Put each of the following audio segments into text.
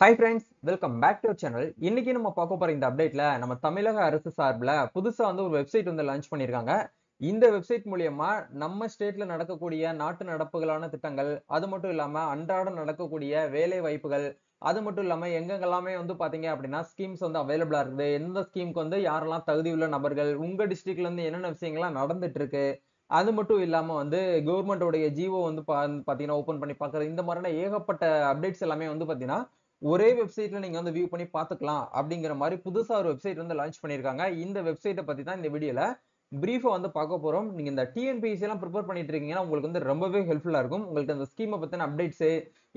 Hi friends, welcome back to our channel. இன்னைக்கு நம்ம பார்க்க போற இந்த அப்டேட்ல நம்ம தமிழக அரசு சார்பில் புதுசா வந்து ஒரு வெப்சைட் வந்து லான்ச் பண்ணியிருக்காங்க. இந்த வெப்சைட் மூலியமா நம்ம ஸ்டேட்ல நடக்கக்கூடிய நாட்டு நடப்புகளான திட்டங்கள், அது மட்டும் இல்லாம அன்றாடம் நடக்கக்கூடிய வேலை வாய்ப்புகள், அது மட்டும் இல்லாம எங்கெங்கெல்லாமே வந்து பாத்தீங்க அப்படின்னா ஸ்கீம்ஸ் வந்து அவைலபிளா இருக்குது, எந்த ஸ்கீமுக்கு வந்து யாரெல்லாம் தகுதியுள்ள நபர்கள், உங்க டிஸ்ட்ரிக்ட்ல இருந்து என்னென்ன விஷயங்கள்லாம் நடந்துட்டு இருக்கு, அது மட்டும் இல்லாம வந்து கவர்மெண்டோடைய ஜிஓ வந்து பாத்தீங்கன்னா ஓபன் பண்ணி பாக்குறது, இந்த மாதிரியான ஏகப்பட்ட அப்டேட்ஸ் எல்லாமே வந்து பாத்தீங்கன்னா ஒரே வெப்சைட்ல நீங்க வந்து வியூ பண்ணி பாத்துக்கலாம் அப்படிங்கிற மாதிரி புதுசா ஒரு வெப்சைட் வந்து லான்ச் பண்ணிருக்காங்க. இந்த வெப்சைட்டை பத்தி தான் இந்த வீடியோல பிரீஃபா வந்து பார்க்க போறோம். நீங்க இந்த டிஎன்பிஎஸ்சி எல்லாம் ப்ரிப்பேர் பண்ணிட்டு இருக்கீங்கன்னா உங்களுக்கு வந்து ரொம்பவே ஹெல்ப்ஃபுல்லா இருக்கும். உங்களுக்கு அந்த ஸ்கீமை பத்தின அப்டேட்ஸ்,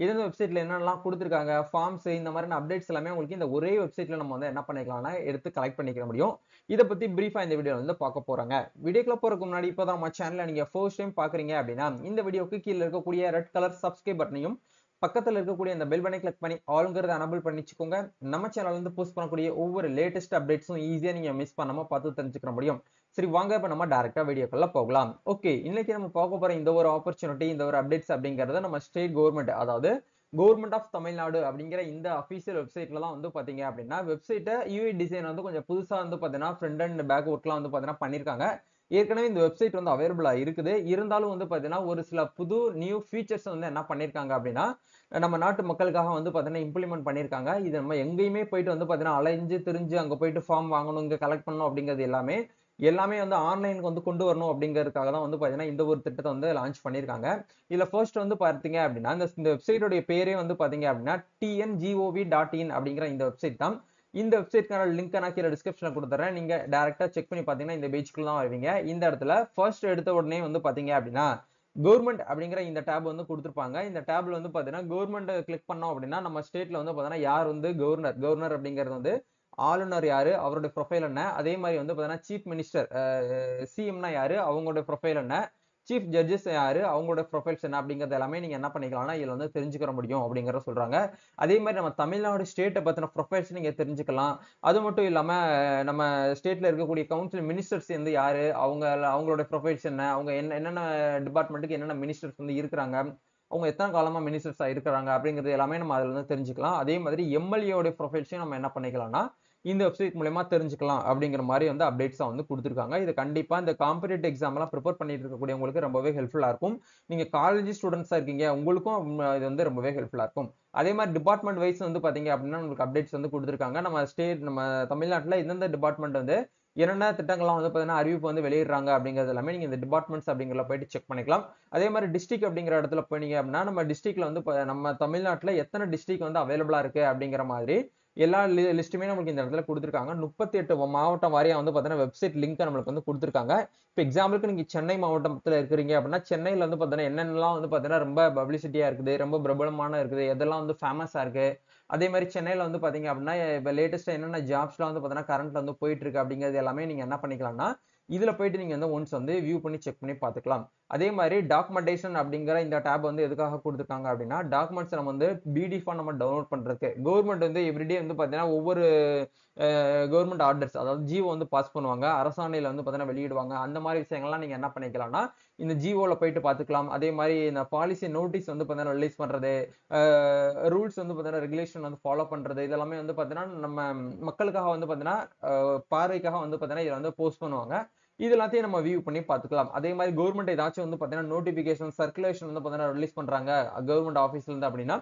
எந்தெந்த வெப்சைட்ல என்னெல்லாம் கொடுத்துருக்காங்க, ஃபார்ம்ஸ், இந்த மாதிரியான அப்டேட்ஸ் எல்லாமே உங்களுக்கு இந்த ஒரே வெப்சைட்ல நம்ம வந்து என்ன பண்ணிக்கலாம்னா எடுத்து கலெக்ட் பண்ணிக்க முடியும். இதை பத்தி பிரீஃபா இந்த வீடியோல வந்து பார்க்க போறாங்க. வீடியோக்குள்ள போறதுக்கு முன்னாடி இப்பதான் நம்ம சேனலை நீங்க ஃபர்ஸ்ட் டைம் பாக்குறீங்க அப்படின்னா இந்த வீடியோக்கு கீழே இருக்கக்கூடிய ரெட் கலர் சப்ஸ்கிரைப் பட்டனையும் பக்கத்துல இருக்கக்கூடிய அந்த பெல் பட்டனை கிளிக் பண்ணி ஆல்ங்கிறத எனபிள் பண்ணிச்சுக்கோங்க. நம்ம சேனல்ல இருந்து போஸ்ட் பண்ணக்கூடிய ஒவ்வொரு லேட்டஸ்ட் அப்டேட்ஸும் ஈஸியா நீங்க மிஸ் பண்ணாம பார்த்து தெரிஞ்சுக்க முடியும். சரி, வாங்க இப்ப நம்ம டைரக்டா வீடியோக்குள்ள போகலாம். ஓகே, இன்னைக்கு நம்ம பார்க்க போற இந்த ஒரு ஆப்பர்ச்சுனிட்டி, இந்த ஒரு அப்டேட்ஸ் அப்படிங்கறத நம்ம ஸ்டேட் கவர்மெண்ட், அதாவது கவர்மெண்ட் ஆஃப் தமிழ்நாடு அப்படிங்கிற இந்த அபிஷியல் வெப்சைட்ல தான் வந்து பாத்தீங்க அப்படின்னா வெப்சைட்டை யூஐ டிசைன் வந்து கொஞ்சம் புதுசா வந்து பாத்தீங்கன்னா ஃப்ரண்ட் அண்ட் பேக் ஒர்க்லாம் வந்து பாத்தீங்கன்னா பண்ணிருக்காங்க. ஏற்கனவே இந்த வெப்சைட் வந்து அவைலபிளா இருக்குது. இருந்தாலும் வந்து பாத்தீங்கன்னா ஒரு சில புது நியூ ஃபீச்சர்ஸ் வந்து என்ன பண்ணிருக்காங்க அப்படின்னா நம்ம நாட்டு மக்களுக்காக வந்து பாத்தீங்கன்னா இம்ப்ளிமெண்ட் பண்ணிருக்காங்க. இது நம்ம எங்கேயுமே போயிட்டு வந்து பாத்தீங்கன்னா அலைஞ்சு திரிஞ்சு அங்க போயிட்டு ஃபார்ம் வாங்கணும், இங்க கலெக்ட் பண்ணணும் அப்படிங்கிறது எல்லாமே வந்து ஆன்லைனுக்கு வந்து கொண்டு வரணும் அப்படிங்கிறதுக்காக தான் வந்து பாத்தீங்கன்னா இந்த ஒரு திட்டத்தை வந்து லான்ச் பண்ணிருக்காங்க. இதுல ஃபர்ஸ்ட் வந்து பாத்தீங்க அப்படின்னா இந்த வெப்சைட்டோட பேரே வந்து பாத்தீங்க அப்படின்னா tngov.in அப்படிங்கிற இந்த வெப்சைட் தான். இந்த வெப்சைட்கான லிங்க் நான் கீழே டிஸ்கிரிப்ஷன்ல கொடுத்துறேன். நீங்க டைரக்டா செக் பண்ணி பாத்தீங்கன்னா இந்த பேஜ்க்குள்ள தான் வருவீங்க. இந்த இடத்துல ஃபர்ஸ்ட் எடுத்த உடனே வந்து பாத்தீங்க அப்படின்னா கவர்மெண்ட் அப்படிங்கிற இந்த டேப் வந்து கொடுத்துருப்பாங்க. இந்த டேப்ல வந்து பாத்தீங்கன்னா கவர்மெண்ட் கிளிக் பண்ணோம் அப்படின்னா நம்ம ஸ்டேட்ல வந்து பாத்தீங்கன்னா யார் வந்து கவர்னர் அப்படிங்கிறது வந்து ஆளுநர் யாரு, அவருடைய ப்ரொஃபைல் என்ன, அதே மாதிரி வந்து பாத்தீங்கன்னா சீஃப் மினிஸ்டர் சிஎம்னா யாரு, அவங்களுடைய ப்ரொஃபைல் என்ன, சீஃப் ஜட்ஜஸ் யாரு, அவங்களோட ப்ரொஃபைல்ஸ் என்ன அப்படிங்கறது எல்லாமே நீங்க என்ன பண்ணிக்கலாம்னா இதுல வந்து தெரிஞ்சுக்கிற முடியும் அப்படிங்கறத சொல்றாங்க. அதே மாதிரி நம்ம தமிழ்நாடு ஸ்டேட்டை பத்தின ப்ரொஃபைல்ஸ் நீங்க தெரிஞ்சுக்கலாம். அது மட்டும் இல்லாம நம்ம ஸ்டேட்ல இருக்கக்கூடிய கவுன்சில் மினிஸ்டர்ஸ் வந்து யாரு, அவங்களோட ப்ரொஃபைல்ஸ் என்ன, அவங்க என்னென்ன டிபார்ட்மெண்ட்டுக்கு என்னென்ன மினிஸ்டர்ஸ் வந்து இருக்கிறாங்க, அவங்க எத்தனை காலமா மினிஸ்டர்ஸா இருக்கிறாங்க அப்படிங்கிறது எல்லாமே நம்ம அதுல வந்து தெரிஞ்சுக்கலாம். அதே மாதிரி எம்எல்ஏ ப்ரொஃபைல்ஸையும் நம்ம என்ன பண்ணிக்கலாம்னா இந்த வெப்சைட் மூலமா தெரிஞ்சுக்கலாம் அப்படிங்கிற மாதிரி வந்து அப்டேட்ஸா வந்து கொடுத்துருக்காங்க. இது கண்டிப்பா இந்த காம்படிட்டிவ் எக்ஸாம் எல்லாம் ப்ரிப்பேர் பண்ணிட்டு இருக்கக்கூடியவங்களுக்கு ரொம்பவே ஹெல்ப்ஃபுல்லா இருக்கும். நீங்க காலேஜ் ஸ்டூடெண்ட்ஸா இருக்கீங்க, உங்களுக்கும் இது வந்து ரொம்பவே ஹெல்ப்ஃபுல்லா இருக்கும். அதே மாதிரி டிபார்ட்மெண்ட் வைஸ் வந்து பாத்தீங்க அப்படின்னா உங்களுக்கு அப்டேட்ஸ் வந்து கொடுத்துருக்காங்க. நம்ம தமிழ்நாட்டுல எந்தெந்த டிபார்ட்மெண்ட் வந்து என்னென்ன திட்டங்கள்லாம் வந்து பாத்தீங்கன்னா அறிவிப்பு வந்து வெளியிடுறாங்க அப்படிங்கிறது எல்லாமே நீங்க இந்த டிபார்ட்மெண்ட்ஸ் அப்படிங்கிற போயிட்டு செக் பண்ணிக்கலாம். அதே மாதிரி டிஸ்ட்ரிக்ட் அப்படிங்கிற இடத்துல போனீங்க அப்படின்னா நம்ம டிஸ்ட்ரிக்ட்ல வந்து நம்ம தமிழ்நாட்டுல எத்தனை டிஸ்ட்ரிக்ட் வந்து அவைலபிளா இருக்கு அப்படிங்கிற மாதிரி எல்லா லிஸ்ட்டுமே நமக்கு இந்த இடத்துல கொடுத்துருக்காங்க. 38 மாவட்டம் வாரியா வந்து பாத்தீங்கன்னா வெப்சைட் லிங்க் நம்மளுக்கு வந்து கொடுத்துருக்காங்க. இப்போ எக்ஸாம்பிளுக்கு நீங்க சென்னை மாவட்டத்துல இருக்கிறீங்க அப்படின்னா சென்னையில வந்து பாத்தீங்கன்னா என்னென்னலாம் வந்து பாத்தீங்கன்னா ரொம்ப பப்ளிசிட்டியா இருக்குது, ரொம்ப பிரபலமான இருக்குது, எதெல்லாம் வந்து ஃபேமஸா இருக்கு, அதே மாதிரி சென்னையில வந்து பாத்தீங்க அப்படின்னா இப்ப லேட்டஸ்டா என்னென்ன ஜாப்ஸ்லாம் வந்து பாத்தீங்கன்னா கரண்ட்ல வந்து போயிட்டு இருக்கு அப்படிங்கிறது எல்லாமே நீங்க என்ன பண்ணிக்கலாம்னா இதுல போயிட்டு நீங்க வந்து ஒன்ஸ் வந்து வியூ பண்ணி செக் பண்ணி பாத்துக்கலாம். அதே மாதிரி டாக்குமெண்டேஷன் அப்படிங்கிற இந்த டேப் வந்து எதுக்காக கொடுத்துருக்காங்க அப்படின்னா டாக்குமெண்ட்ஸ் நம்ம வந்து பிடிஎஃபா நம்ம டவுன்லோட் பண்றதுக்கு கவர்மெண்ட் வந்து எவ்ரிடே வந்து பாத்தீங்கன்னா ஒவ்வொரு கவர்மெண்ட் ஆர்டர்ஸ், அதாவது ஜிஓ வந்து பாஸ் பண்ணுவாங்க, அரசாணையில வந்து பாத்தீங்கன்னா வெளியிடுவாங்க. அந்த மாதிரி விஷயங்கள்லாம் நீங்க என்ன பண்ணிக்கலாம்னா இந்த ஜிஓல போயிட்டு பாத்துக்கலாம். அதே மாதிரி இந்த பாலிசி நோட்டீஸ் வந்து பாத்தீங்கன்னா ரிலீஸ் பண்றது, ரூல்ஸ் வந்து பாத்தீங்கன்னா ரெகுலேஷன் வந்து ஃபாலோ பண்றது, இதெல்லாமே வந்து பாத்தீங்கன்னா நம்ம மக்களுக்காக வந்து பாத்தீங்கன்னா பார்வைக்காக வந்து பாத்தீங்கன்னா இதை வந்து போஸ்ட் பண்ணுவாங்க. இது எல்லாத்தையும் நம்ம வியூ பண்ணி பாத்துக்கலாம். அதே மாதிரி கவர்மெண்ட் ஏதாச்சும் வந்து பாத்தீங்கன்னா நோட்டிபிகேஷன் சர்க்குலேஷன் வந்து பாத்தீங்கன்னா ரிலீஸ் பண்றாங்க கவர்மெண்ட் ஆபீஸ்ல இருந்து அப்படின்னா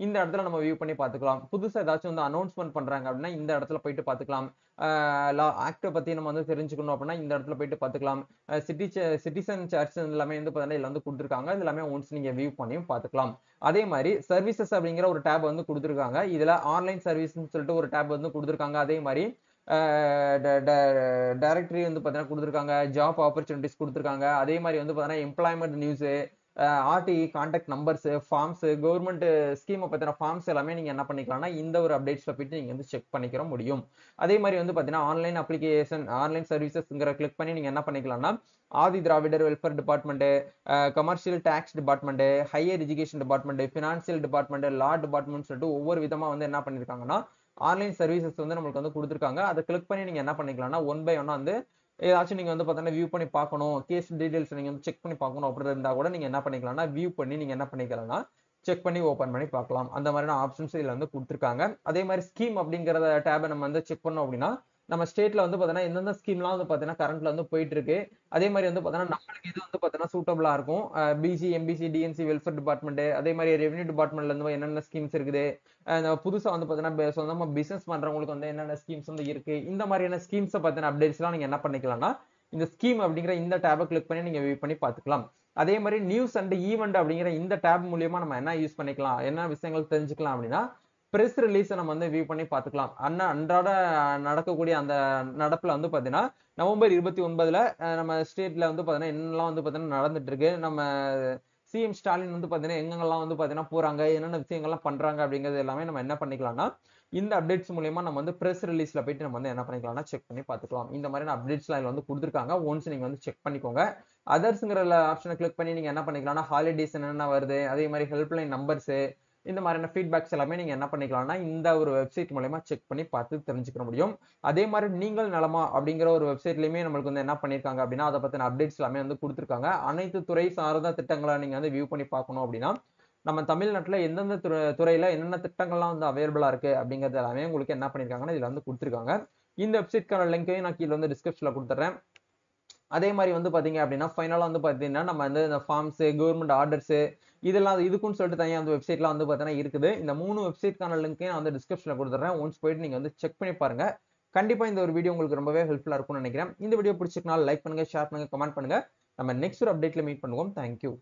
இந்த இடத்துல நம்ம வியூ பண்ணி பாத்துக்கலாம். புதுசா ஏதாச்சும் வந்து அனௌன்ஸ்மெண்ட் பண்றாங்க அப்படின்னா இந்த இடத்துல போயிட்டு பாத்துக்கலாம். ஆக்ட பத்தி நம்ம வந்து தெரிஞ்சுக்கணும் அப்படின்னா இந்த இடத்துல போயிட்டு பாத்துக்கலாம். சிட்டிசன் சார்ட்ஸ் எல்லாமே வந்து பாத்தீங்கன்னா இதுல வந்து கொடுத்துருக்காங்க. இது எல்லாமே ஒன்ஸ் நீங்க வியூ பண்ணியும் பாத்துக்கலாம். அதே மாதிரி சர்வீசஸ் அப்படிங்கிற ஒரு டேப் வந்து கொடுத்துருக்காங்க. இதுல ஆன்லைன் சர்வீஸ்னு சொல்லிட்டு ஒரு டேப் வந்து கொடுத்துருக்காங்க. அதே மாதிரி டைரக்டரி வந்து பாத்தீங்கன்னா கொடுத்துருக்காங்க, ஜாப் ஆப்பர்ச்சுனிட்டிஸ் கொடுத்துருக்காங்க. அதே மாதிரி வந்து பாத்தீங்கன்னா employment news, RTE contact numbers, forms, government ஸ்கீமை பத்தின ஃபார்ம்ஸ் எல்லாமே நீங்க என்ன பண்ணிக்கலாம்னா இந்த ஒரு அப்டேட்ஸ்ல போயிட்டு நீங்க வந்து செக் பண்ணிக்கிற முடியும். அதே மாதிரி வந்து பாத்தீங்கன்னா ஆன்லைன் அப்ளிகேஷன், ஆன்லைன் சர்வீசஸ்ங்கிற கிளிக் பண்ணி நீங்க என்ன பண்ணிக்கலாம்னா Adi Dravidar welfare department, commercial tax department, higher education department, financial department, law department சொல்லிட்டு ஒவ்வொரு விதமா வந்து என்ன பண்ணிருக்காங்கன்னா ஆன்லைன் சர்வீசஸ் வந்து நம்மளுக்கு வந்து கொடுத்துருக்காங்க. அதை கிளிக் பண்ணி நீங்க என்ன பண்ணிக்கலாம்னா ஒன் பை ஒன்னா வந்து ஏதாச்சும் நீங்க வந்து பாத்தீங்கன்னா வியூ பண்ணி பார்க்கணும், கேஸ் டீடைல்ஸ் நீங்க வந்து செக் பண்ணி பார்க்கணும் அப்படி இருந்தா கூட நீங்க என்ன பண்ணிக்கலாம்னா வியூ பண்ணி நீங்க என்ன பண்ணிக்கலாம்னா செக் பண்ணி ஓபன் பண்ணி பார்க்கலாம். அந்த மாதிரியான ஆப்ஷன்ஸ் இதுல வந்து கொடுத்துருக்காங்க. அதே மாதிரி ஸ்கீம் அப்படிங்கிற டேபை நம்ம வந்து செக் பண்ணோம் அப்படின்னா நம்ம ஸ்டேட்ல வந்து பாத்தீங்கன்னா எந்தெந்த ஸ்கீம்லாம் வந்து பாத்தீங்கன்னா கரண்ட்ல வந்து போயிட்டு இருக்கு. அதே மாதிரி வந்து பாத்தீங்கன்னா நம்மளுக்கு இது வந்து பாத்தீங்கன்னா சூட்டபிளா இருக்கும். BC, MBC, DNC, welfare department, அதே மாதிரி ரெவென்யூ டிபார்ட்மெண்ட்ல இருந்து என்னென்ன ஸ்கீம்ஸ் இருக்குது, இந்த புதுசா வந்து பாத்தீங்கன்னா சொந்தமா பிசினஸ் பண்றவங்களுக்கு வந்து என்னென்ன ஸ்கீம்ஸ் வந்து இருக்கு, இந்த மாதிரியான ஸ்கீம்ஸை பத்தின அப்டேட்ஸ் எல்லாம் நீங்க என்ன பண்ணிக்கலாம்னா இந்த ஸ்கீம் அப்படிங்கிற இந்த டேபை கிளிக் பண்ணி நீங்க வியூ பண்ணி பாத்துக்கலாம். அதே மாதிரி நியூஸ் அண்ட் ஈவெண்ட் அப்படிங்கிற இந்த டேப் மூலியமா நம்ம என்ன யூஸ் பண்ணிக்கலாம், என்ன விஷயங்கள் தெரிஞ்சுக்கலாம் அப்படின்னா பிரஸ் ரிலீஸ் நம்ம வந்து வியூ பண்ணி பாத்துக்கலாம். அன்றாட நடக்கக்கூடிய அந்த நடப்புல வந்து பாத்தீங்கன்னா நவம்பர் 29ல நம்ம ஸ்டேட்ல வந்து பாத்தீங்கன்னா என்னெல்லாம் வந்து பாத்தீங்கன்னா நடந்துட்டு இருக்கு, நம்ம சிஎம் ஸ்டாலின் வந்து பாத்தீங்கன்னா எங்கெங்கெல்லாம் வந்து பாத்தீங்கன்னா போறாங்க, என்னென்ன விஷயங்கள்லாம் பண்றாங்க அப்படிங்கிறது எல்லாமே நம்ம என்ன பண்ணிக்கலாம்னா இந்த அப்டேட்ஸ் மூலியமா நம்ம வந்து பிரஸ் ரிலீஸ்ல போயிட்டு நம்ம வந்து என்ன பண்ணிக்கலாம்னா செக் பண்ணி பாத்துக்கலாம். இந்த மாதிரி அப்டேட்ஸ்லாம் இதுல வந்து கொடுத்துருக்காங்க. ஒன்ஸ் நீங்க வந்து செக் பண்ணிக்கோங்க. அதர்ஸ்ங்கிற ஆப்ஷனை கிளிக் பண்ணி நீங்க என்ன பண்ணிக்கலாம்னா ஹாலிடேஸ் என்னென்ன வருது, அதே மாதிரி ஹெல்ப்லைன் நம்பர்ஸ், இந்த மாதிரியான ஃபீட்பேக்ஸ் எல்லாமே நீங்க என்ன பண்ணிக்கலாம்னா இந்த ஒரு வெப்சைட் மூலமா செக் பண்ணி பார்த்து தெரிஞ்சுக்க முடியும். அதே மாதிரி நீங்கள் நலமா அப்படிங்கிற ஒரு வெப்சைட்லயுமே நம்மளுக்கு வந்து என்ன பண்ணிருக்காங்க அப்படின்னா அதை பத்தின அப்டேட்ஸ் எல்லாமே வந்து கொடுத்துருக்காங்க. அனைத்து துறை சார்ந்த திட்டங்களை நீங்க வந்து வியூ பண்ணி பார்க்கணும் அப்படின்னா நம்ம தமிழ்நாட்டுல எந்தெந்த துறையில என்னென்ன திட்டங்கள்லாம் வந்து அவைலபிளா இருக்கு அப்படிங்கறது எல்லாமே உங்களுக்கு என்ன பண்ணிருக்காங்கன்னா இதுல வந்து கொடுத்துருக்காங்க. இந்த வெப்சைட்கான லிங்கையும் நான் கீழே வந்து டிஸ்கிரிப்ஷன்ல கொடுத்துறேன். அதே மாதிரி வந்து பாத்தீங்க அப்படின்னா ஃபைனலா வந்து பாத்தீங்கன்னா நம்ம வந்து இந்த ஃபார்ம்ஸ், கவர்மெண்ட் ஆர்டர்ஸ், இதெல்லாம் இதுக்குன்னு சொல்லிட்டு தனியா அந்த வெப்சைட்லாம் வந்து பாத்தீங்கன்னா இருக்குது. இந்த 3 வெப்சைட்கான லிங்கையும் நான் வந்து டிஸ்கிரிப்ஷன்ல கொடுத்துறேன். ஒன்ஸ் போயிட்டு நீங்க வந்து செக் பண்ணி பாருங்க. கண்டிப்பா இந்த ஒரு வீடியோ உங்களுக்கு ரொம்பவே ஹெல்ப்ஃபுல்லா இருக்கும்னு நினைக்கிறேன். இந்த வீடியோ பிடிச்சிருக்கனால லைக் பண்ணுங்க, ஷேர் பண்ணுங்க, கமெண்ட் பண்ணுங்க. நம்ம நெக்ஸ்ட் ஒரு அப்டேட்ல மீட் பண்ணுவோம். தேங்க்யூ.